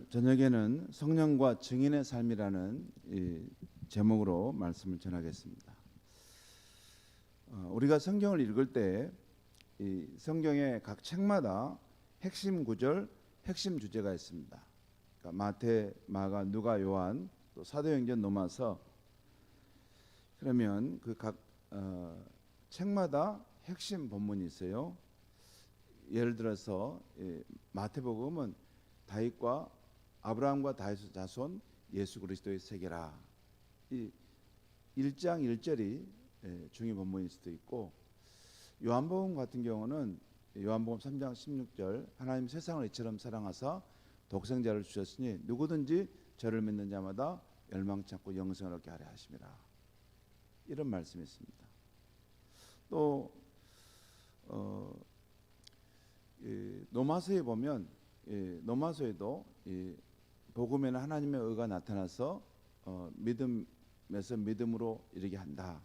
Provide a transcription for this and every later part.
저녁에는 성령과 증인의 삶이라는 이 제목으로 말씀을 전하겠습니다. 우리가 성경을 읽을 때 이 성경의 각 책마다 핵심 구절, 핵심 주제가 있습니다. 그러니까 마태, 마가, 누가, 요한, 또 사도행전, 로마서. 그러면 그 각 책마다 핵심 본문이 있어요. 예를 들어서 마태복음은 다윗과 아브라함과 다윗의 자손 예수 그리스도의 세계라. 이 1장 1절이 중요 본문일 수도 있고, 요한복음 같은 경우는 요한복음 3장 16절 하나님 세상을 이처럼 사랑하사 독생자를 주셨으니 누구든지 저를 믿는 자마다 멸망치 않고 영생을 얻게 하려 하심이라. 이런 말씀이 있습니다. 또 로마서에 보면 로마서에도 복음에는 하나님의 의가 나타나서 믿음에서 믿음으로 이르게 한다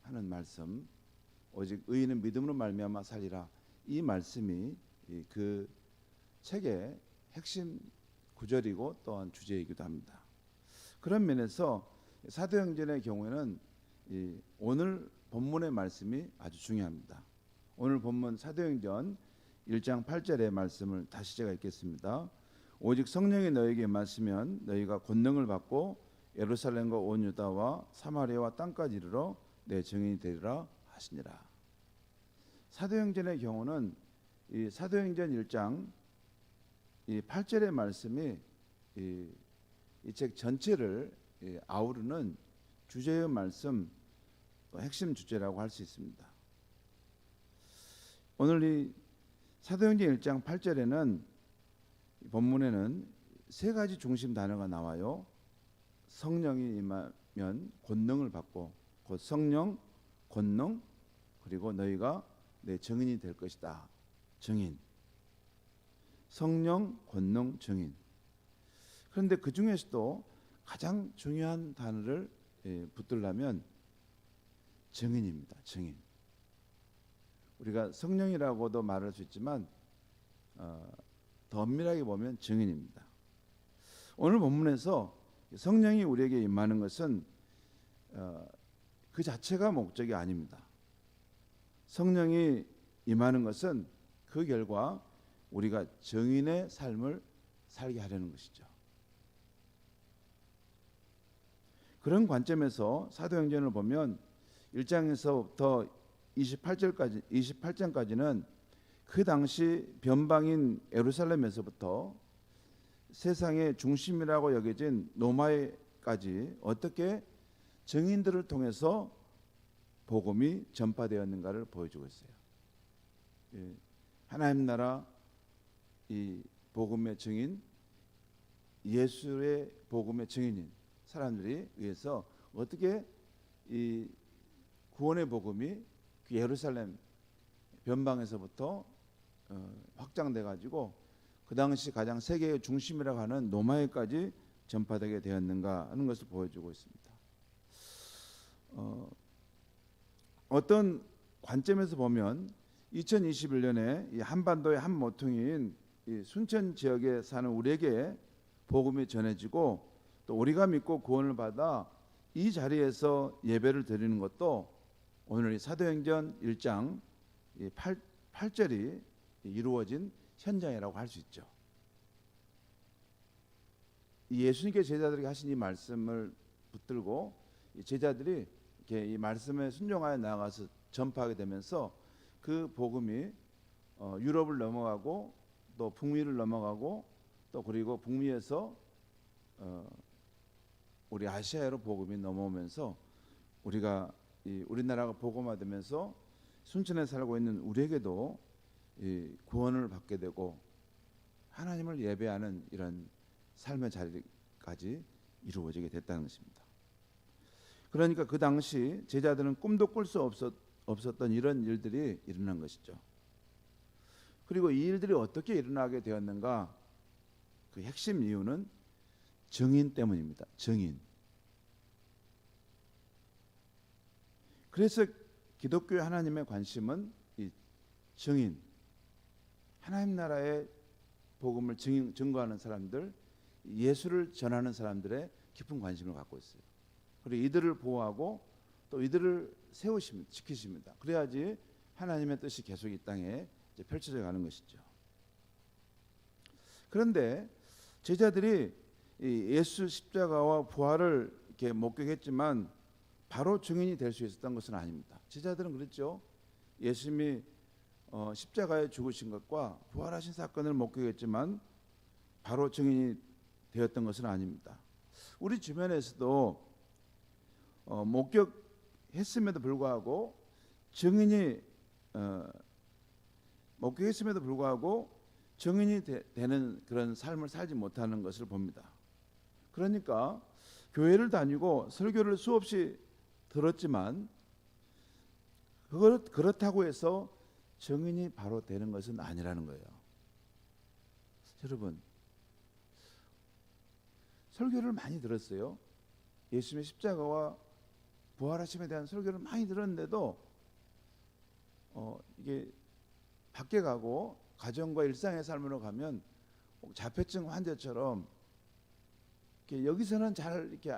하는 말씀, 오직 의인은 믿음으로 말미암아 살리라. 이 말씀이 그 책의 핵심 구절이고 또한 주제이기도 합니다. 그런 면에서 사도행전의 경우에는 오늘 본문의 말씀이 아주 중요합니다. 오늘 본문 사도행전 1장 8절의 말씀을 다시 제가 읽겠습니다. 오직 성령이 너에게 임하시면 너희가 권능을 받고 예루살렘과 온 유다와 사마리아와 땅까지 이르러 내 증인이 되리라 하시니라. 사도행전의 경우는 이 사도행전 1장 이 8절의 말씀이 이 책 전체를 아우르는 주제의 말씀, 핵심 주제라고 할 수 있습니다. 오늘 이 사도행전 1장 8절에는 본문에는 세 가지 중심 단어가 나와요. 성령이 임하면 권능을 받고, 곧 성령, 권능, 그리고 너희가 내 증인이 될 것이다. 증인. 성령, 권능, 증인. 그런데 그 중에서도 가장 중요한 단어를 붙들려면 증인입니다. 증인. 우리가 성령이라고도 말할 수 있지만 더 엄밀하게 보면 증인입니다. 오늘 본문에서 성령이 우리에게 임하는 것은 그 자체가 목적이 아닙니다. 성령이 임하는 것은 그 결과 우리가 증인의 삶을 살게 하려는 것이죠. 그런 관점에서 사도행전을 보면 1장에서부터 28장까지는 그 당시 변방인 예루살렘에서부터 세상의 중심이라고 여겨진 로마에까지 어떻게 증인들을 통해서 복음이 전파되었는가를 보여주고 있어요. 하나님 나라 이 복음의 증인, 예수의 복음의 증인인 사람들이 의해서 어떻게 이 구원의 복음이 그 예루살렘 변방에서부터 확장돼 가지고 그 당시 가장 세계의 중심이라고 하는 로마에까지 전파되게 되었는가 하는 것을 보여주고 있습니다. 어떤 관점에서 보면 2021년에 이 한반도의 한 모퉁이인 이 순천 지역에 사는 우리에게 복음이 전해지고 또 우리가 믿고 구원을 받아 이 자리에서 예배를 드리는 것도 오늘 이 사도행전 1장 8절이 이루어진 현장이라고 할 수 있죠. 예수님께 제자들에게 하신 이 말씀을 붙들고 이 제자들이 이렇게 이 말씀에 순종하여 나아가서 전파하게 되면서 그 복음이 유럽을 넘어가고 또 북미를 넘어가고 또 그리고 북미에서 우리 아시아로 복음이 넘어오면서 우리가 우리나라가 복음화되면서 순천에 살고 있는 우리에게도 이 구원을 받게 되고 하나님을 예배하는 이런 삶의 자리까지 이루어지게 됐다는 것입니다. 그러니까 그 당시 제자들은 꿈도 꿀 수 없었던 이런 일들이 일어난 것이죠. 그리고 이 일들이 어떻게 일어나게 되었는가? 그 핵심 이유는 증인 때문입니다. 증인. 그래서 기독교의 하나님의 관심은 이 증인, 하나님 나라의 복음을 증거하는 사람들, 예수를 전하는 사람들의 깊은 관심을 갖고 있어요. 그리고 이들을 보호하고 또 이들을 세우십니다. 지키십니다. 그래야지 하나님의 뜻이 계속 이 땅에 이제 펼쳐져 가는 것이죠. 그런데 제자들이 이 예수 십자가와 부활을 이렇게 목격했지만 바로 증인이 될 수 있었던 것은 아닙니다. 제자들은 그랬죠. 예수님이 십자가에 죽으신 것과 부활하신 사건을 목격했지만 바로 증인이 되었던 것은 아닙니다. 우리 주변에서도 목격했음에도 불구하고 목격했음에도 불구하고 증인이 되는 그런 삶을 살지 못하는 것을 봅니다. 그러니까 교회를 다니고 설교를 수없이 들었지만 그렇다고 해서 증인이 바로 되는 것은 아니라는 거예요. 여러분, 설교를 많이 들었어요. 예수님의 십자가와 부활하심에 대한 설교를 많이 들었는데도 이게 밖에 가고 가정과 일상의 삶으로 가면 자폐증 환자처럼 이렇게 여기서는 잘 이렇게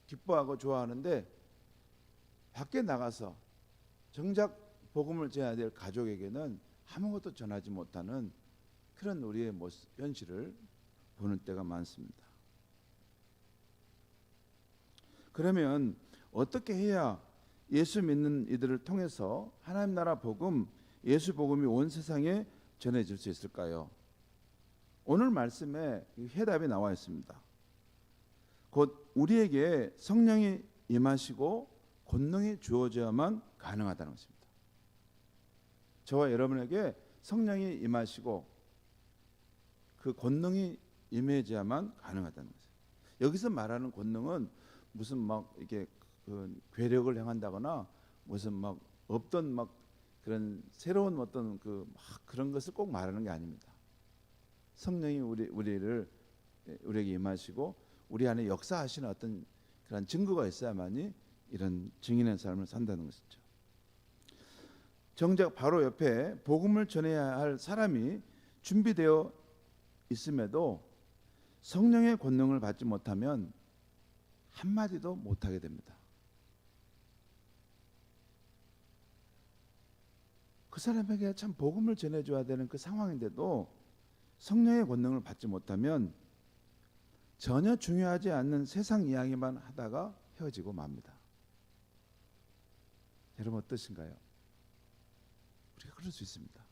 기뻐하고 좋아하는데 밖에 나가서 정작 복음을 전해야 될 가족에게는 아무것도 전하지 못하는 그런 우리의 현실을 보는 때가 많습니다. 그러면 어떻게 해야 예수 믿는 이들을 통해서 하나님 나라 복음, 예수 복음이 온 세상에 전해질 수 있을까요? 오늘 말씀에 해답이 나와 있습니다. 곧 우리에게 성령이 임하시고 권능이 주어져야만 가능하다는 것입니다. 저와 여러분에게 성령이 임하시고 그 권능이 임해져야만 가능하다는 것이죠. 여기서 말하는 권능은 무슨 막 이렇게 괴력을 행한다거나 무슨 막 없던 막 그런 새로운 어떤 그런 것을 꼭 말하는 게 아닙니다. 성령이 우리에게 임하시고 우리 안에 역사하시는 어떤 그런 증거가 있어야만이 이런 증인의 삶을 산다는 것이죠. 정작 바로 옆에 복음을 전해야 할 사람이 준비되어 있음에도 성령의 권능을 받지 못하면 한마디도 못하게 됩니다. 그 사람에게 참 복음을 전해줘야 되는 그 상황인데도 성령의 권능을 받지 못하면 전혀 중요하지 않는 세상 이야기만 하다가 헤어지고 맙니다. 여러분 어떠신가요? 우리가 그럴 수 있습니다.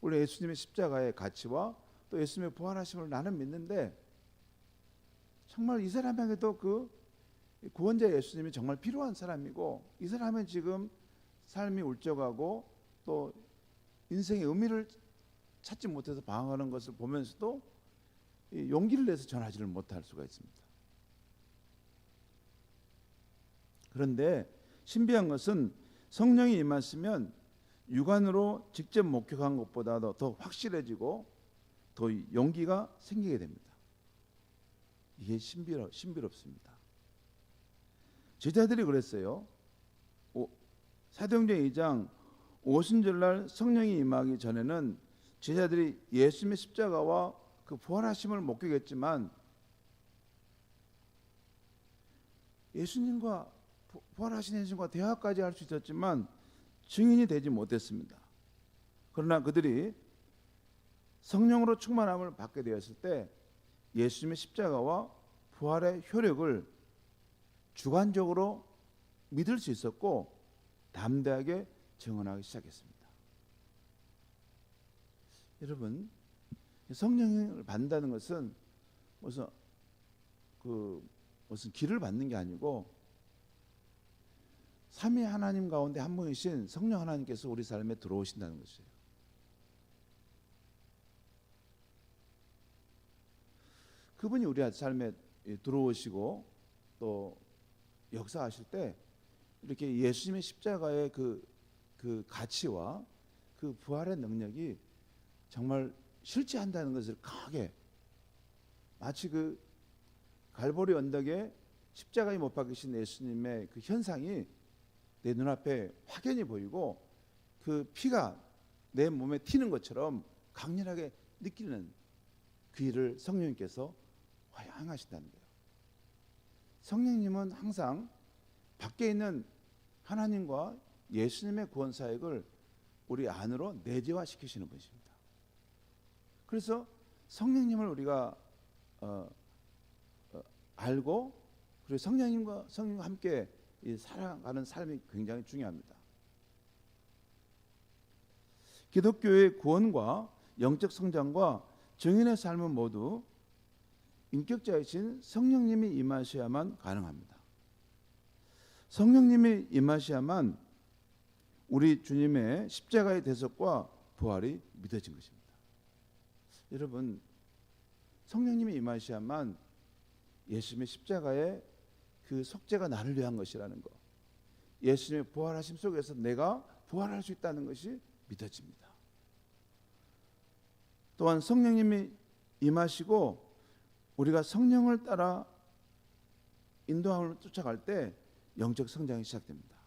원래 예수님의 십자가의 가치와 또 예수님의 부활하심을 나는 믿는데 정말 이 사람에게도 그 구원자 예수님이 정말 필요한 사람이고 이 사람은 지금 삶이 울적하고 또 인생의 의미를 찾지 못해서 방황하는 것을 보면서도 용기를 내서 전하지를 못할 수가 있습니다. 그런데 신비한 것은 성령이 임하시면 육안으로 직접 목격한 것보다도 더 확실해지고 더 용기가 생기게 됩니다. 이게 신비롭습니다. 제자들이 그랬어요. 사도행전 2장 오순절날 성령이 임하기 전에는 제자들이 예수님의 십자가와 그 부활하심을 목격했지만 예수님과 부활하신 예수님과 대화까지 할 수 있었지만 증인이 되지 못했습니다. 그러나 그들이 성령으로 충만함을 받게 되었을 때 예수님의 십자가와 부활의 효력을 주관적으로 믿을 수 있었고 담대하게 증언하기 시작했습니다. 여러분, 성령을 받는다는 것은 무슨 길을 받는 게 아니고 삼위 하나님 가운데 한 분이신 성령 하나님께서 우리 삶에 들어오신다는 것이에요. 그분이 우리 삶에 들어오시고 또 역사하실 때 이렇게 예수님의 십자가의 그 가치와 그 부활의 능력이 정말 실제한다는 것을 강하게 마치 그 갈보리 언덕에 십자가에 못 박히신 예수님의 그 현상이 내 눈앞에 확연히 보이고 그 피가 내 몸에 튀는 것처럼 강렬하게 느끼는 그 일을 성령님께서 허용하신다는 거예요. 성령님은 항상 밖에 있는 하나님과 예수님의 구원 사역을 우리 안으로 내재화시키시는 분이십니다. 그래서 성령님을 우리가 알고 그리고 성령님과 함께 살아가는 삶이 굉장히 중요합니다. 기독교의 구원과 영적 성장과 증인의 삶은 모두 인격자이신 성령님이 임하셔야만 가능합니다. 성령님이 임하셔야만 우리 주님의 십자가의 대속과 부활이 믿어진 것입니다. 여러분, 성령님이 임하셔야만 예수님의 십자가의 그 속죄가 나를 위한 것이라는 것, 예수님의 부활하심 속에서 내가 부활할 수 있다는 것이 믿어집니다. 또한 성령님이 임하시고 우리가 성령을 따라 인도함을 쫓아갈 때 영적 성장이 시작됩니다.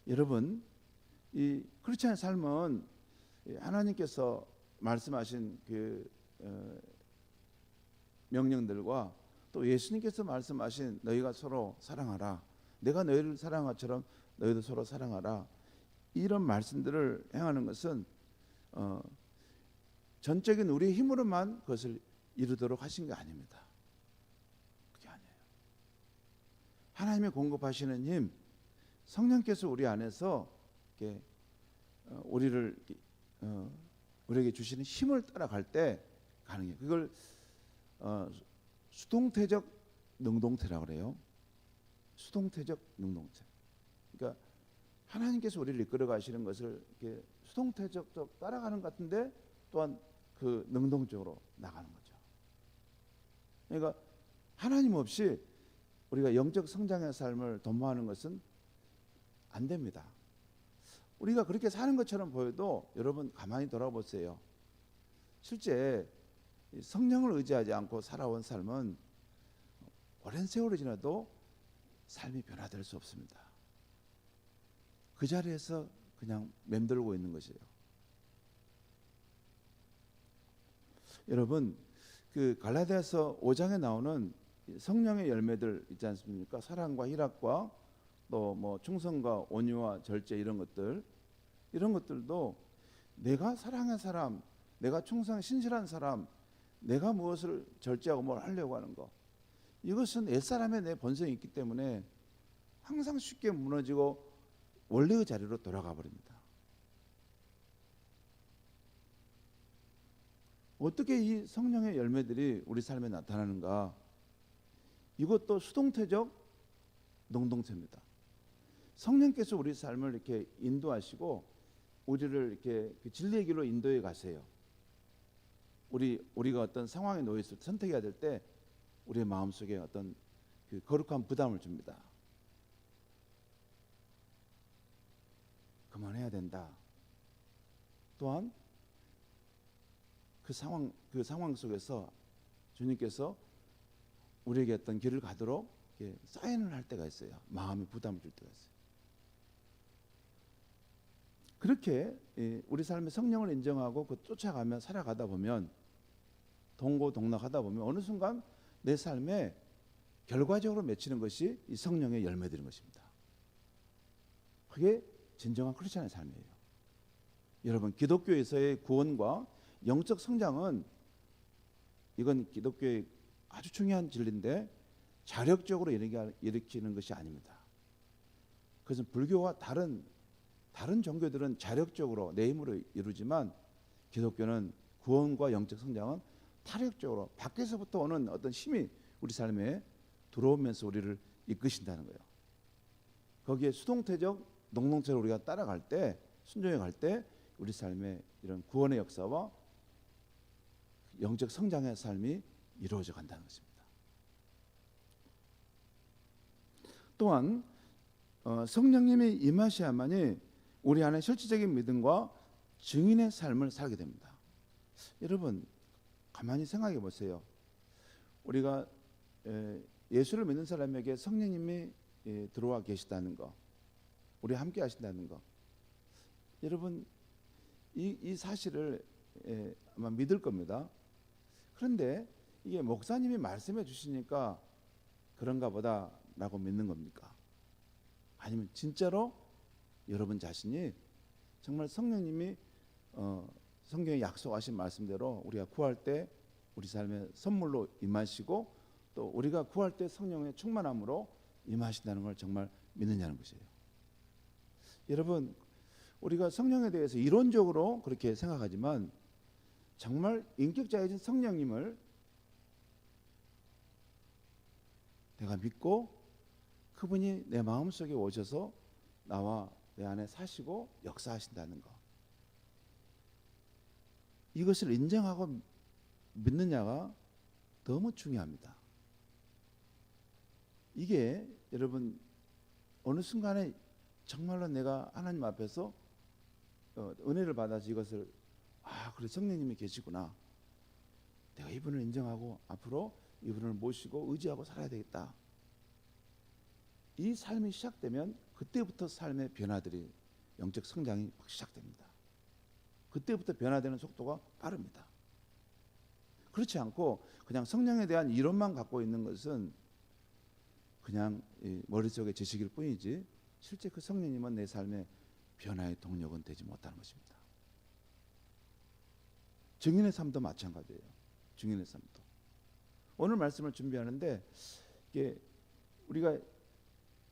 여러분, 이 크리스찬의 삶은 하나님께서 말씀하신 그 명령들과 또 예수님께서 말씀하신 너희가 서로 사랑하라, 내가 너희를 사랑한 것처럼 너희도 서로 사랑하라, 이런 말씀들을 행하는 것은 전적인 우리의 힘으로만 그것을 이루도록 하신 게 아닙니다. 그게 아니에요. 하나님이 공급하시는 힘, 성령께서 우리 안에서 이렇게 우리에게 주시는 힘을 따라갈 때 가능해요. 그걸 수동태적 능동태라고 그래요. 수동태적 능동태. 그러니까 하나님께서 우리를 이끌어 가시는 것을 이렇게 수동태적 따라가는 것 같은데 또한 그 능동적으로 나가는 거죠. 그러니까 하나님 없이 우리가 영적 성장의 삶을 도모하는 것은 안 됩니다. 우리가 그렇게 사는 것처럼 보여도 여러분 가만히 돌아보세요. 실제 성령을 의지하지 않고 살아온 삶은 오랜 세월이 지나도 삶이 변화될 수 없습니다. 그 자리에서 그냥 맴돌고 있는 것이에요. 여러분, 그 갈라디아서 5장에 나오는 성령의 열매들 있지 않습니까? 사랑과 희락과 또 뭐 충성과 온유와 절제, 이런 것들도 내가 사랑의 사람, 내가 충성 신실한 사람, 내가 무엇을 절제하고 뭘 하려고 하는 거, 이것은 옛사람의 내 본성이 있기 때문에 항상 쉽게 무너지고 원래의 자리로 돌아가 버립니다. 어떻게 이 성령의 열매들이 우리 삶에 나타나는가? 이것도 수동태적 능동태입니다. 성령께서 우리 삶을 이렇게 인도하시고 우리를 이렇게 진리의 길로 인도해 가세요. 우리가 어떤 상황에 놓여 있을 때 선택해야 될 때 우리의 마음속에 어떤 그 거룩한 부담을 줍니다. 그만해야 된다. 또한 그 상황 속에서 주님께서 우리에게 어떤 길을 가도록 사인을 할 때가 있어요. 마음이 부담을 줄 때가 있어요. 그렇게 우리 삶의 성령을 인정하고 그 쫓아가며 살아가다 보면, 동고동락하다 보면 어느 순간 내 삶에 결과적으로 맺히는 것이 이 성령의 열매들인 것입니다. 그게 진정한 크리스찬의 삶이에요. 여러분, 기독교에서의 구원과 영적 성장은 이건 기독교의 아주 중요한 진리인데 자력적으로 일으키는 것이 아닙니다. 그것은 불교와 다른 종교들은 자력적으로 내 힘으로 이루지만 기독교는 구원과 영적 성장은 타력적으로 밖에서부터 오는 어떤 힘이 우리 삶에 들어오면서 우리를 이끄신다는 거예요. 거기에 수동태적 능동체로 우리가 따라갈 때, 순종해 갈 때 우리 삶에 이런 구원의 역사와 영적 성장의 삶이 이루어져 간다는 것입니다. 또한 성령님이 임하셔야만이 우리 안에 실질적인 믿음과 증인의 삶을 살게 됩니다. 여러분, 가만히 생각해 보세요. 우리가 예수를 믿는 사람에게 성령님이 들어와 계시다는 거, 우리 함께 하신다는 거, 여러분 이 사실을 아마 믿을 겁니다. 그런데 이게 목사님이 말씀해 주시니까 그런가 보다라고 믿는 겁니까? 아니면 진짜로 여러분 자신이 정말 성령님이 성경에 약속하신 말씀대로 우리가 구할 때 우리 삶에 선물로 임하시고 또 우리가 구할 때 성령의 충만함으로 임하신다는 걸 정말 믿느냐는 것이에요. 여러분, 우리가 성령에 대해서 이론적으로 그렇게 생각하지만 정말 인격자이신 성령님을 내가 믿고 그분이 내 마음속에 오셔서 나와 내 안에 사시고 역사하신다는 것, 이것을 인정하고 믿느냐가 너무 중요합니다. 이게 여러분 어느 순간에 정말로 내가 하나님 앞에서 은혜를 받아서 이것을 그래 성령님이 계시구나, 내가 이분을 인정하고 앞으로 이분을 모시고 의지하고 살아야 되겠다, 이 삶이 시작되면 그때부터 삶의 변화들이, 영적 성장이 막 시작됩니다. 그때부터 변화되는 속도가 빠릅니다. 그렇지 않고 그냥 성령에 대한 이론만 갖고 있는 것은 그냥 머릿속의 지식일 뿐이지 실제 그 성령님은 내 삶의 변화의 동력은 되지 못하는 것입니다. 증인의 삶도 마찬가지예요. 증인의 삶도. 오늘 말씀을 준비하는데 이게 우리가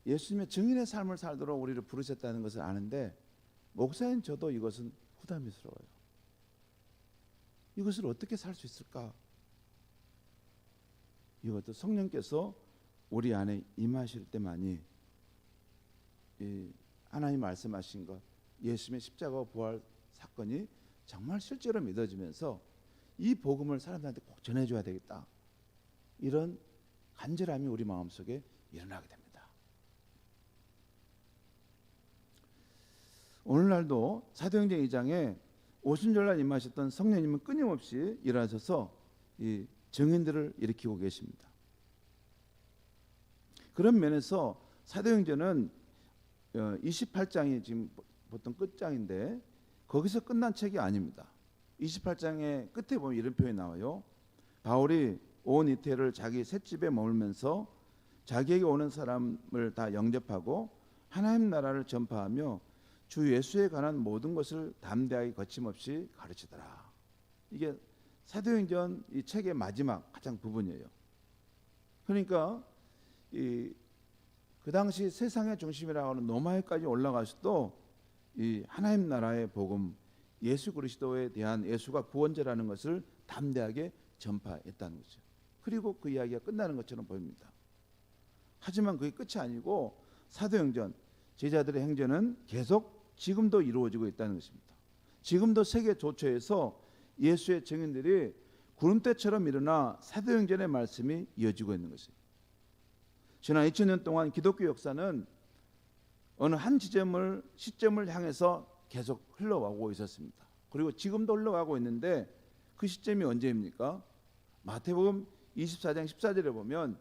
예수님의 증인의 삶을 살도록 우리를 부르셨다는 것을 아는데 목사인 저도 이것은 부담스러워요. 이것을 어떻게 살 수 있을까? 이것도 성령께서 우리 안에 임하실 때만이 하나님 말씀하신 것, 예수님의 십자가와 부활 사건이 정말 실제로 믿어지면서 이 복음을 사람들한테 꼭 전해줘야 되겠다, 이런 간절함이 우리 마음속에 일어나게 됩니다. 오늘날도 사도행전 2장에 오순절날 임하셨던 성령님은 끊임없이 일하셔서 이 증인들을 일으키고 계십니다. 그런 면에서 사도행전은 28장이 지금 보통 끝장인데 거기서 끝난 책이 아닙니다. 28장의 끝에 보면 이런 표현이 나와요. 바울이 온 이태를 자기 셋집에 머물면서 자기에게 오는 사람을 다 영접하고 하나님 나라를 전파하며 주 예수에 관한 모든 것을 담대하게 거침없이 가르치더라. 이게 사도행전 이 책의 마지막 가장 부분이에요. 그러니까 그 당시 세상의 중심이라고 하는 로마에까지 올라가서도 이 하나님 나라의 복음, 예수 그리스도에 대한 예수가 구원자라는 것을 담대하게 전파했다는 거죠. 그리고 그 이야기가 끝나는 것처럼 보입니다. 하지만 그게 끝이 아니고 사도행전, 제자들의 행전은 계속 지금도 이루어지고 있다는 것입니다. 지금도 세계 조처에서 예수의 증인들이 구름대처럼 일어나 사도행전의 말씀이 이어지고 있는 것이에요. 지난 2000년 동안 기독교 역사는 어느 한 시점을 향해서 계속 흘러가고 있었습니다. 그리고 지금도 흘러가고 있는데 그 시점이 언제입니까? 마태복음 24장 14절에 보면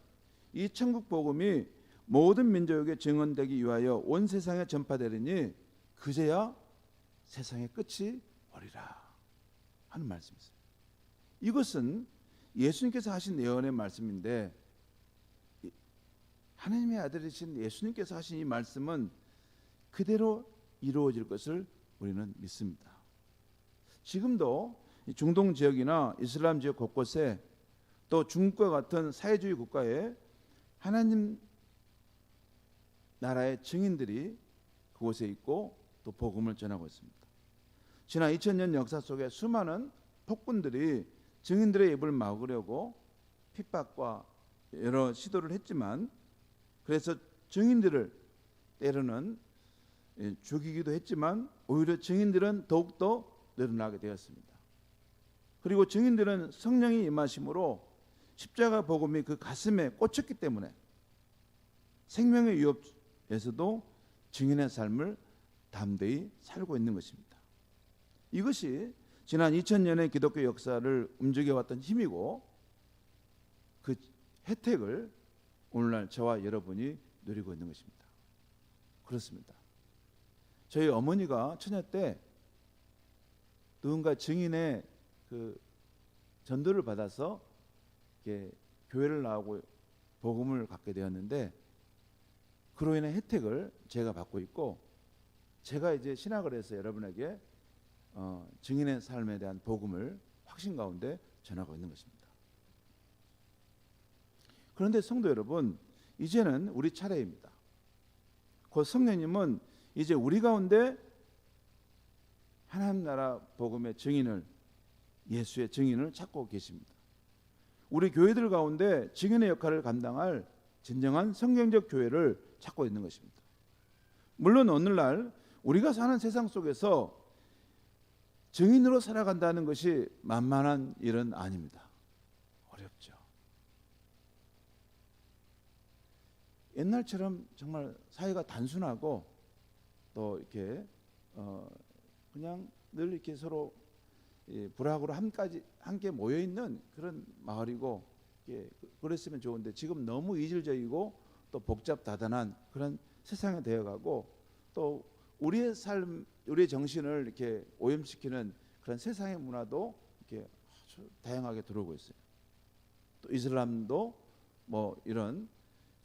이 천국 복음이 모든 민족에게 증언되기 위하여 온 세상에 전파되리니 그제야 세상의 끝이 오리라 하는 말씀이 있어요. 이것은 예수님께서 하신 예언의 말씀인데 하나님의 아들이신 예수님께서 하신 이 말씀은 그대로 이루어질 것을 우리는 믿습니다. 지금도 중동 지역이나 이슬람 지역 곳곳에 또 중국과 같은 사회주의 국가에 하나님 나라의 증인들이 그곳에 있고 또 복음을 전하고 있습니다. 지난 2000년 역사 속에 수많은 폭군들이 증인들의 입을 막으려고 핍박과 여러 시도를 했지만 그래서 증인들을 때로는 죽이기도 했지만 오히려 증인들은 더욱더 늘어나게 되었습니다. 그리고 증인들은 성령이 임하심으로 십자가 복음이 그 가슴에 꽂혔기 때문에 생명의 위협에서도 증인의 삶을 담대히 살고 있는 것입니다. 이것이 지난 2000년의 기독교 역사를 움직여왔던 힘이고 그 혜택을 오늘날 저와 여러분이 누리고 있는 것입니다. 그렇습니다. 저희 어머니가 처녀 때 누군가 증인의 그 전도를 받아서 이렇게 교회를 나오고 복음을 갖게 되었는데, 그로 인한 혜택을 제가 받고 있고, 제가 이제 신학을 해서 여러분에게 증인의 삶에 대한 복음을 확신 가운데 전하고 있는 것입니다. 그런데 성도 여러분, 이제는 우리 차례입니다. 곧 성령님은 이제 우리 가운데 하나님 나라 복음의 증인을, 예수의 증인을 찾고 계십니다. 우리 교회들 가운데 증인의 역할을 감당할 진정한 성경적 교회를 찾고 있는 것입니다. 물론 오늘날 우리가 사는 세상 속에서 증인으로 살아간다는 것이 만만한 일은 아닙니다. 어렵죠. 옛날처럼 정말 사회가 단순하고 또 이렇게 그냥 늘 이렇게 서로 불화하고 함께 모여 있는 그런 마을이고, 그랬으면 좋은데 지금 너무 이질적이고 또 복잡다단한 그런 세상이 되어가고, 또 우리의 삶, 우리의 정신을 이렇게 오염시키는 그런 세상의 문화도 이렇게 아주 다양하게 들어오고 있어요. 또 이슬람도 뭐 이런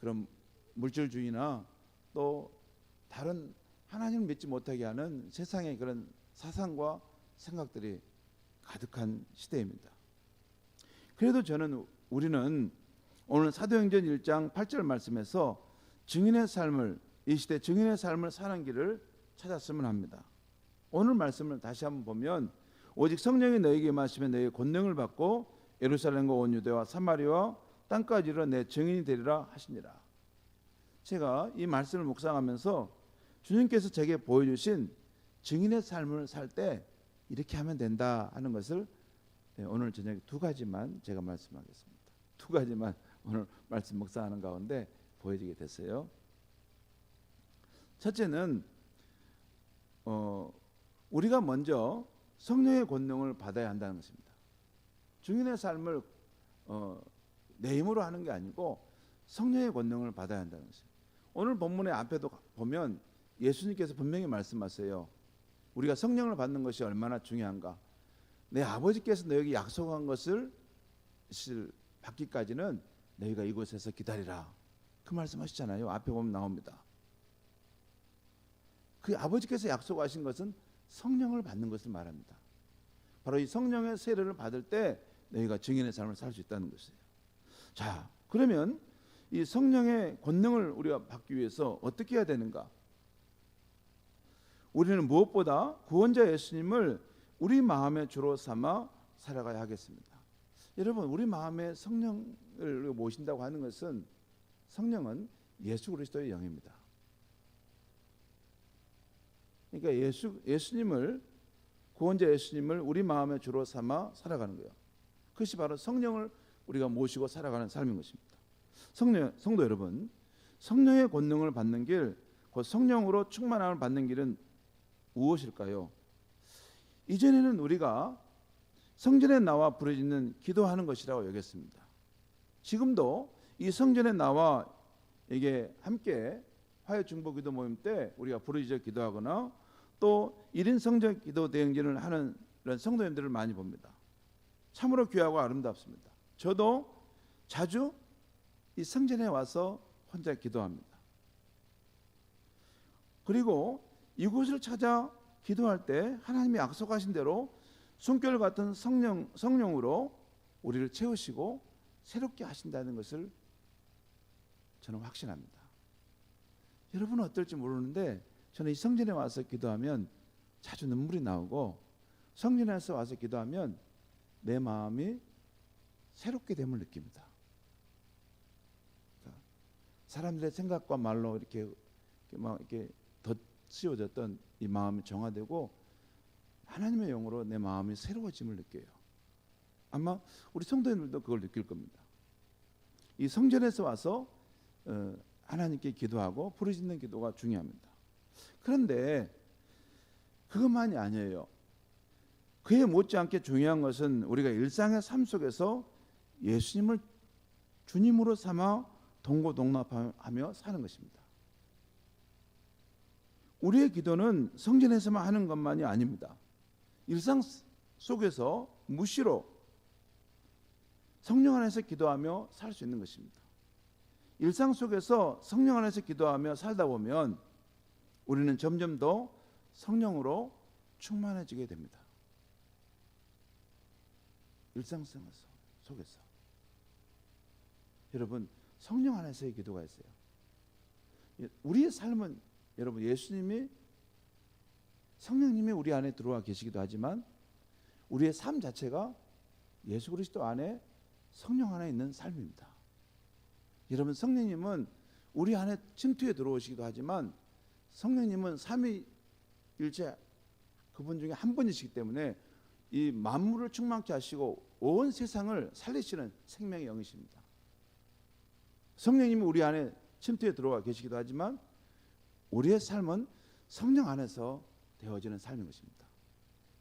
그런 물질주의나 또 다른 하나님을 믿지 못하게 하는 세상의 그런 사상과 생각들이 가득한 시대입니다. 그래도 우리는 오늘 사도행전 1장 8절 말씀에서 증인의 삶을, 이 시대 증인의 삶을 사는 길을 찾았으면 합니다. 오늘 말씀을 다시 한번 보면, 오직 성령이 너에게 임하시면 너희 권능을 받고 예루살렘과 온 유대와 사마리아와 땅까지 이르러 내 증인이 되리라 하시니라. 제가 이 말씀을 묵상하면서 주님께서 제게 보여주신 증인의 삶을 살 때 이렇게 하면 된다 하는 것을 오늘 저녁에 두 가지만 제가 말씀하겠습니다. 두 가지만 오늘 말씀 묵상하는 가운데 보여지게 됐어요. 첫째는 우리가 먼저 성령의 권능을 받아야 한다는 것입니다. 증인의 삶을 내 힘으로 하는 게 아니고 성령의 권능을 받아야 한다는 것입니다. 오늘 본문의 앞에도 보면 예수님께서 분명히 말씀하세요. 우리가 성령을 받는 것이 얼마나 중요한가. 내 아버지께서 너에게 약속한 것을 받기까지는 너희가 이곳에서 기다리라. 그 말씀하시잖아요. 앞에 보면 나옵니다. 그 아버지께서 약속하신 것은 성령을 받는 것을 말합니다. 바로 이 성령의 세례를 받을 때 너희가 증인의 삶을 살 수 있다는 것이에요. 자, 그러면 이 성령의 권능을 우리가 받기 위해서 어떻게 해야 되는가? 우리는 무엇보다 구원자 예수님을 우리 마음의 주로 삼아 살아가야 하겠습니다. 여러분, 우리 마음에 성령을 모신다고 하는 것은, 성령은 예수 그리스도의 영입니다. 그러니까 예수님을, 구원자 예수님을 우리 마음의 주로 삼아 살아가는 거예요. 그것이 바로 성령을 우리가 모시고 살아가는 삶인 것입니다. 성도 여러분, 성령의 권능을 받는 길, 그 성령으로 충만함을 받는 길은 무엇일까요? 이전에는 우리가 성전에 나와 부르짖는 기도하는 것이라고 여겼습니다. 지금도 이 성전에 나와 이게 함께 화요 중보 기도 모임 때 우리가 부르짖어 기도하거나 또 1인 성전 기도 대행진을 하는 이런 성도님들을 많이 봅니다. 참으로 귀하고 아름답습니다. 저도 자주 이 성전에 와서 혼자 기도합니다. 그리고 이곳을 찾아 기도할 때 하나님이 약속하신 대로 숨결 같은 성령으로 우리를 채우시고 새롭게 하신다는 것을 저는 확신합니다. 여러분은 어떨지 모르는데 저는 이 성전에 와서 기도하면 자주 눈물이 나오고, 성전에서 와서 기도하면 내 마음이 새롭게 됨을 느낍니다. 그러니까 사람들의 생각과 말로 이렇게 덧씌워졌던 이 마음이 정화되고 하나님의 영으로 내 마음이 새로워짐을 느껴요. 아마 우리 성도님들도 그걸 느낄 겁니다. 이 성전에서 와서 하나님께 기도하고 부르짖는 기도가 중요합니다. 그런데 그것만이 아니에요. 그에 못지않게 중요한 것은 우리가 일상의 삶 속에서 예수님을 주님으로 삼아 동고동락하며 사는 것입니다. 우리의 기도는 성전에서만 하는 것만이 아닙니다. 일상 속에서 무시로 성령 안에서 기도하며 살 수 있는 것입니다. 일상 속에서 성령 안에서 기도하며 살다 보면 우리는 점점 더 성령으로 충만해지게 됩니다. 일상 속에서 여러분, 성령 안에서의 기도가 있어요. 우리의 삶은 여러분, 예수님이, 성령님이 우리 안에 들어와 계시기도 하지만 우리의 삶 자체가 예수 그리스도 안에, 성령 안에 있는 삶입니다. 여러분, 성령님은 우리 안에 침투해 들어오시기도 하지만 성령님은 삼위일체 그분 중에 한 분이시기 때문에 이 만물을 충만케 하시고 온 세상을 살리시는 생명의 영이십니다. 성령님이 우리 안에 침투해 들어와 계시기도 하지만 우리의 삶은 성령 안에서 되어지는 삶인 것입니다.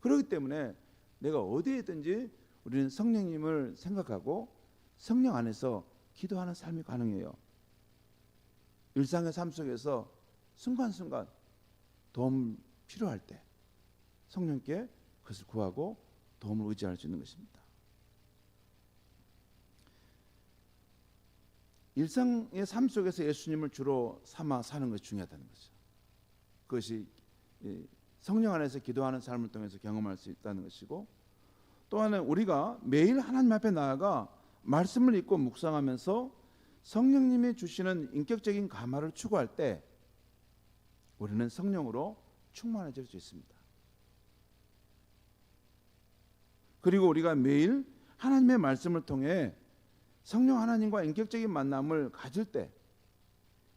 그렇기 때문에 내가 어디에 있든지 우리는 성령님을 생각하고 성령 안에서 기도하는 삶이 가능해요. 일상의 삶 속에서 순간순간 도움 필요할 때 성령께 그것을 구하고 도움을 의지할 수 있는 것입니다. 일상의 삶 속에서 예수님을 주로 삼아 사는 것이 중요하다는 것이죠. 그것이 성령 안에서 기도하는 삶을 통해서 경험할 수 있다는 것이고, 또 하나는 우리가 매일 하나님 앞에 나아가 말씀을 읽고 묵상하면서 성령님이 주시는 인격적인 감화를 추구할 때 우리는 성령으로 충만해질 수 있습니다. 그리고 우리가 매일 하나님의 말씀을 통해 성령 하나님과 인격적인 만남을 가질 때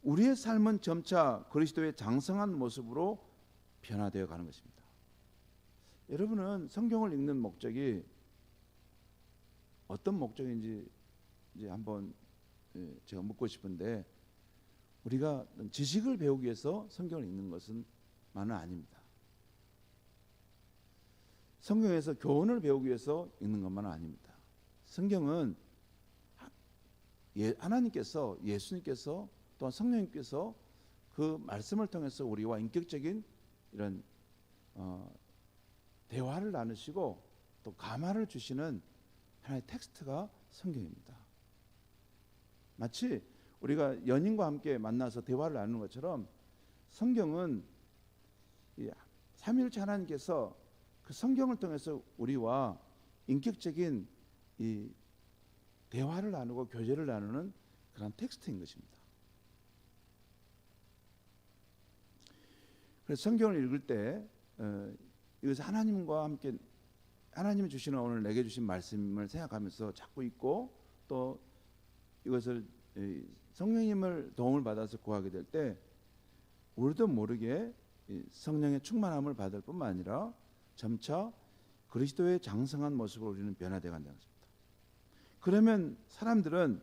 우리의 삶은 점차 그리스도의 장성한 모습으로 변화되어 가는 것입니다. 여러분은 성경을 읽는 목적이 어떤 목적인지 이제 한번 제가 묻고 싶은데, 우리가 지식을 배우기 위해서 성경을 읽는 것은 만은 아닙니다. 성경에서 교훈을 배우기 위해서 읽는 것만은 아닙니다. 성경은 하나님께서, 예수님께서, 또한 성령님께서 그 말씀을 통해서 우리와 인격적인 이런 대화를 나누시고 또 감화를 주시는 하나의 텍스트가 성경입니다. 마치 우리가 연인과 함께 만나서 대화를 나누는 것처럼 성경은 삼위일체 하나님께서 그 성경을 통해서 우리와 인격적인 이 대화를 나누고 교제를 나누는 그런 텍스트인 것입니다. 그래서 성경을 읽을 때 이것을 하나님과 함께, 하나님이 주시는 오늘 내게 주신 말씀을 생각하면서 자꾸 읽고, 또 이것을 성령님을 도움을 받아서 구하게 될 때 우리도 모르게 성령의 충만함을 받을 뿐만 아니라 점차 그리스도의 장성한 모습으로 우리는 변화되어 간다는 것입니다. 그러면 사람들은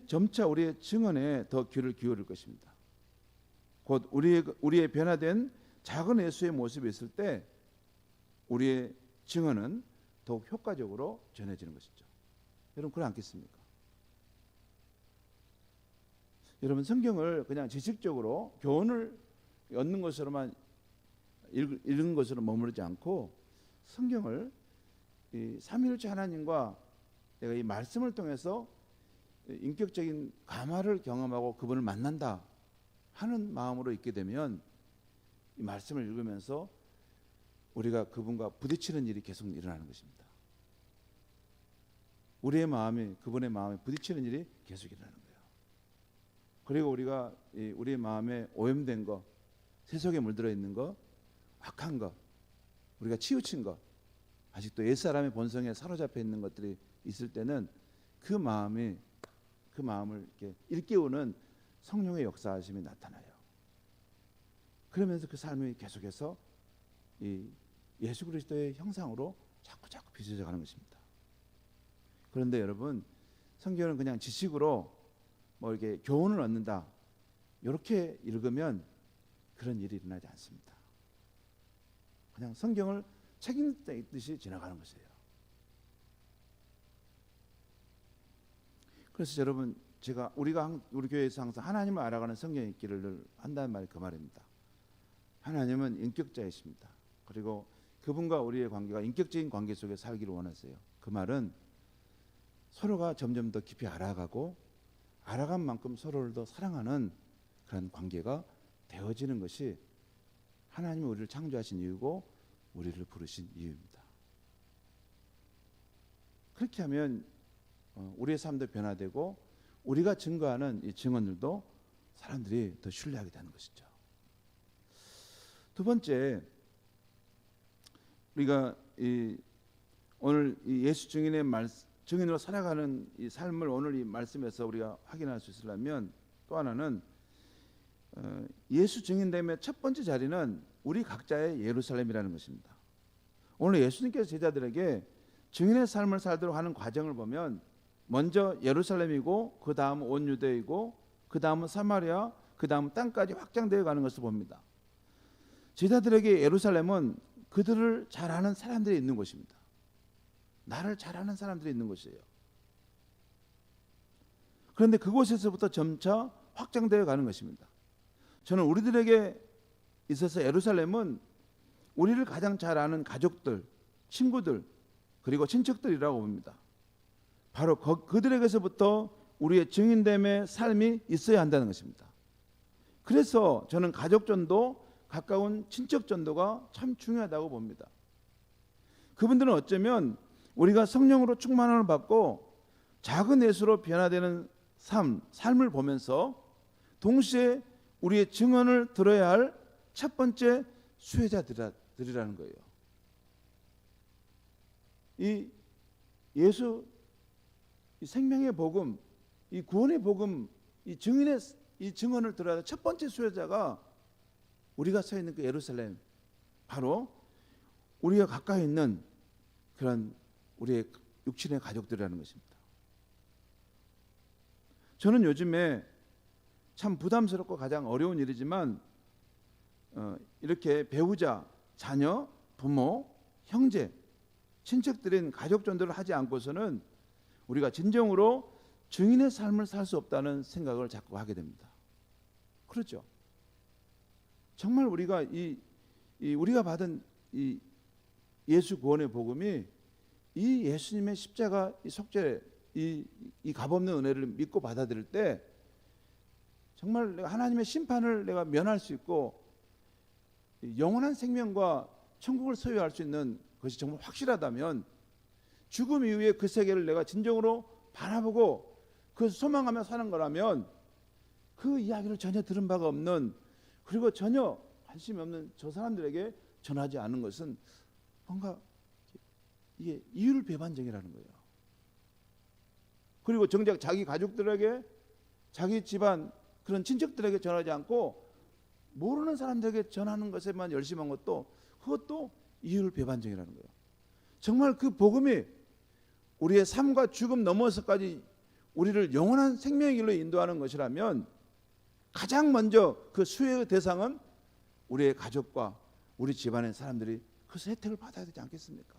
점차 우리의 증언에 더 귀를 기울일 것입니다. 곧 우리의 변화된 작은 예수의 모습이 있을 때 우리의 증언은 더욱 효과적으로 전해지는 것이죠. 여러분, 그렇지 않겠습니까? 여러분, 성경을 그냥 지식적으로 교훈을 얻는 것으로만 읽는 것으로 머무르지 않고 성경을 이 삼위일체 하나님과 내가 이 말씀을 통해서 인격적인 감화를 경험하고 그분을 만난다 하는 마음으로 읽게 되면 이 말씀을 읽으면서 우리가 그분과 부딪히는 일이 계속 일어나는 것입니다. 우리의 마음이 그분의 마음에 부딪히는 일이 계속 일어나는 거예요. 그리고 우리가 우리의 마음에 오염된 거, 세속에 물들어 있는 거, 악한 거, 우리가 치우친 거, 아직도 옛사람의 본성에 사로잡혀 있는 것들이 있을 때는 그 마음을 이렇게 일깨우는 성령의 역사하심이 나타나요. 그러면서 그 삶이 계속해서 이 예수 그리스도의 형상으로 자꾸 빚어져 가는 것입니다. 그런데 여러분, 성경은 그냥 지식으로 뭐 이렇게 교훈을 얻는다 이렇게 읽으면 그런 일이 일어나지 않습니다. 그냥 성경을 책 읽듯이 지나가는 것이에요. 그래서 여러분, 우리 교회에서 항상 하나님을 알아가는 성경 읽기를 한다는 말이 그 말입니다. 하나님은 인격자이십니다. 그리고 그분과 우리의 관계가 인격적인 관계 속에 살기를 원하세요. 그 말은 서로가 점점 더 깊이 알아가고 알아간 만큼 서로를 더 사랑하는 그런 관계가 되어지는 것이 하나님이 우리를 창조하신 이유고 우리를 부르신 이유입니다. 그렇게 하면 우리의 삶도 변화되고 우리가 증거하는 이 증언들도 사람들이 더 신뢰하게 되는 것이죠. 두 번째, 우리가 오늘 이 예수 증인으로 살아가는 이 삶을 오늘 이 말씀에서 우리가 확인할 수 있으려면 또 하나는 예수 증인됨의 첫 번째 자리는 우리 각자의 예루살렘이라는 것입니다. 오늘 예수님께서 제자들에게 증인의 삶을 살도록 하는 과정을 보면 먼저 예루살렘이고 그 다음 온 유대이고 그 다음은 사마리아, 그 다음 땅까지 확장되어 가는 것을 봅니다. 제자들에게 예루살렘은 그들을 잘 아는 사람들이 있는 곳입니다. 나를 잘 아는 사람들이 있는 곳이에요. 그런데 그곳에서부터 점차 확장되어 가는 것입니다. 저는 우리들에게 있어서 예루살렘은 우리를 가장 잘 아는 가족들, 친구들, 그리고 친척들이라고 봅니다. 바로 그들에게서부터 우리의 증인됨의 삶이 있어야 한다는 것입니다. 그래서 저는 가족전도 가까운 친척전도가 참 중요하다고 봅니다. 그분들은 어쩌면 우리가 성령으로 충만함을 받고 작은 예수로 변화되는 삶을 보면서 동시에 우리의 증언을 들어야 할 첫 번째 수혜자들이라는 거예요. 이 예수, 이 생명의 복음, 이 구원의 복음, 이 증언을 들어야 할 첫 번째 수혜자가 우리가 서 있는 그 예루살렘, 바로 우리가 가까이 있는 그런 우리의 육친의 가족들이라는 것입니다. 저는 요즘에 참 부담스럽고 가장 어려운 일이지만 이렇게 배우자, 자녀, 부모, 형제, 친척들인 가족 전도를 하지 않고서는 우리가 진정으로 증인의 삶을 살 수 없다는 생각을 자꾸 하게 됩니다. 그렇죠? 정말 우리가 우리가 받은 이 예수 구원의 복음이 이 예수님의 십자가 이 속죄 이 값없는 은혜를 믿고 받아들일 때 정말 내가 하나님의 심판을 내가 면할 수 있고 영원한 생명과 천국을 소유할 수 있는 것이 정말 확실하다면 죽음 이후에 그 세계를 내가 진정으로 바라보고 그 소망하며 사는 거라면 그 이야기를 전혀 들은 바가 없는 그리고 전혀 관심이 없는 저 사람들에게 전하지 않은 것은 뭔가 이게 이율 배반적이라는 거예요. 그리고 정작 자기 가족들에게 자기 집안 그런 친척들에게 전하지 않고 모르는 사람들에게 전하는 것에만 열심한 것도 그것도 이율 배반적이라는 거예요. 정말 그 복음이 우리의 삶과 죽음 넘어서까지 우리를 영원한 생명의 길로 인도하는 것이라면 가장 먼저 그 수혜의 대상은 우리의 가족과 우리 집안의 사람들이 그 혜택을 받아야 되지 않겠습니까?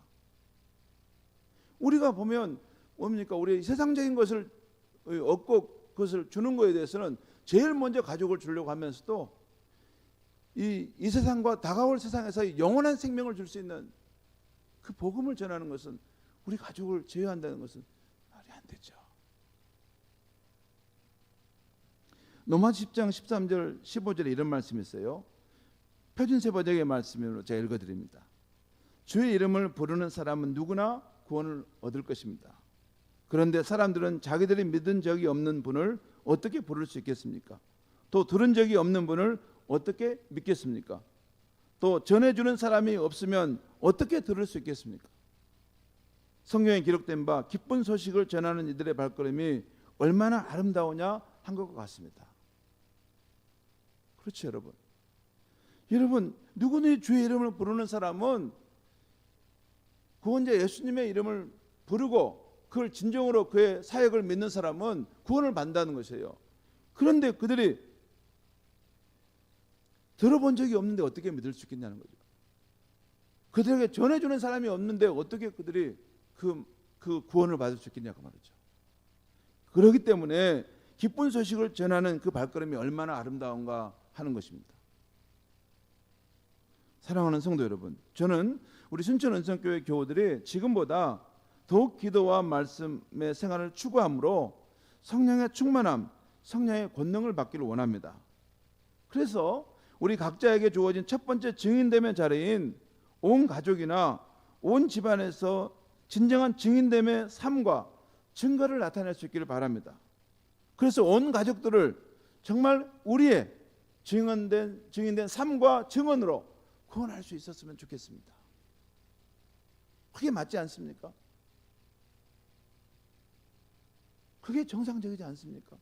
우리가 보면 뭡니까? 우리 세상적인 것을 얻고 그것을 주는 것에 대해서는 제일 먼저 가족을 주려고 하면서도 이 세상과 다가올 세상에서 영원한 생명을 줄 수 있는 그 복음을 전하는 것은 우리 가족을 제외한다는 것은 말이 안 되죠. 로마 10장 13절 15절에 이런 말씀이 있어요. 표준세 번역의 말씀으로 제가 읽어드립니다. 주의 이름을 부르는 사람은 누구나 구원을 얻을 것입니다. 그런데 사람들은 자기들이 믿은 적이 없는 분을 어떻게 부를 수 있겠습니까? 또 들은 적이 없는 분을 어떻게 믿겠습니까? 또 전해주는 사람이 없으면 어떻게 들을 수 있겠습니까? 성경에 기록된 바 기쁜 소식을 전하는 이들의 발걸음이 얼마나 아름다우냐 한 것과 같습니다. 그렇죠, 여러분. 여러분, 누구든지 주의 이름을 부르는 사람은 구원자 예수님의 이름을 부르고 그걸 진정으로 그의 사역을 믿는 사람은 구원을 받는다는 것이에요. 그런데 그들이 들어본 적이 없는데 어떻게 믿을 수 있겠냐는 거죠. 그들에게 전해주는 사람이 없는데 어떻게 그들이 그 구원을 받을 수 있겠냐고 말이죠. 그렇기 때문에 기쁜 소식을 전하는 그 발걸음이 얼마나 아름다운가 하는 것입니다. 사랑하는 성도 여러분, 저는 우리 순천 은성교회 교우들이 지금보다 더욱 기도와 말씀의 생활을 추구함으로 성령의 충만함, 성령의 권능을 받기를 원합니다. 그래서 우리 각자에게 주어진 첫 번째 증인됨의 자리인 온 가족이나 온 집안에서 진정한 증인됨의 삶과 증거를 나타낼 수 있기를 바랍니다. 그래서 온 가족들을 정말 우리의 증인된 삶과 증언으로 구원할 수 있었으면 좋겠습니다. 그게 맞지 않습니까? 그게 정상적이지 않습니까?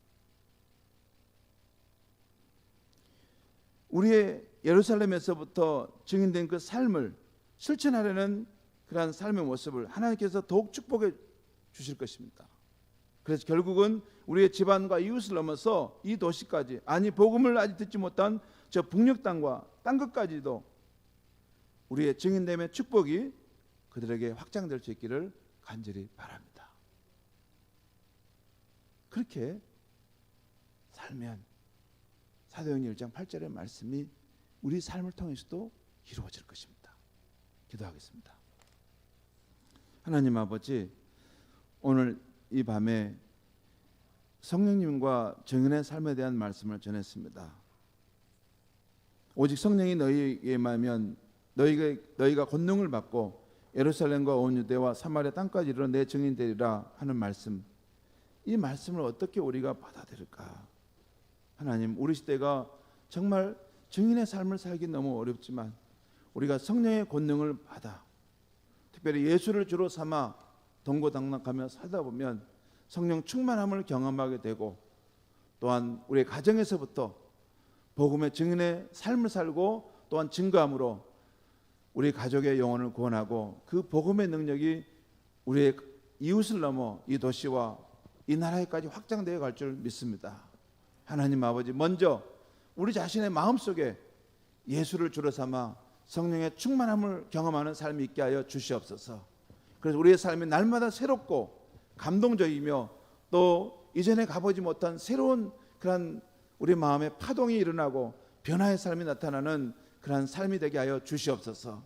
우리의 예루살렘에서부터 증인된 그 삶을 실천하려는 그러한 삶의 모습을 하나님께서 더욱 축복해 주실 것입니다. 그래서 결국은 우리의 집안과 이웃을 넘어서 이 도시까지, 아니 복음을 아직 듣지 못한 저 북녘 땅과 땅끝까지도 우리의 증인됨의 축복이 그들에게 확장될 수 있기를 간절히 바랍니다. 그렇게 살면 사도행전 1장 8절의 말씀이 우리 삶을 통해서도 이루어질 것입니다. 기도하겠습니다. 하나님 아버지, 오늘 이 밤에 성령님과 증인의 삶에 대한 말씀을 전했습니다. 오직 성령이 너희에게 임하면 너희가 권능을 받고 예루살렘과 온 유대와 사마리아 땅까지 이르러 내 증인 되리라 하는 말씀, 이 말씀을 어떻게 우리가 받아들일까? 하나님, 우리 시대가 정말 증인의 삶을 살기 너무 어렵지만 우리가 성령의 권능을 받아 특별히 예수를 주로 삼아 동고당락하며 살다 보면 성령 충만함을 경험하게 되고, 또한 우리의 가정에서부터 복음의 증인의 삶을 살고 또한 증거함으로 우리 가족의 영혼을 구원하고 그 복음의 능력이 우리의 이웃을 넘어 이 도시와 이 나라에까지 확장되어 갈 줄 믿습니다. 하나님 아버지, 먼저 우리 자신의 마음속에 예수를 주로 삼아 성령의 충만함을 경험하는 삶이 있게 하여 주시옵소서. 그래서 우리의 삶이 날마다 새롭고 감동적이며 또 이전에 가보지 못한 새로운 그런 우리 마음의 파동이 일어나고 변화의 삶이 나타나는 그런 삶이 되게 하여 주시옵소서.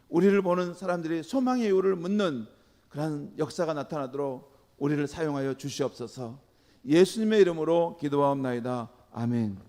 우리를 보는 사람들이 소망의 이유를 묻는 그런 역사가 나타나도록 우리를 사용하여 주시옵소서. 예수님의 이름으로 기도하옵나이다. 아멘.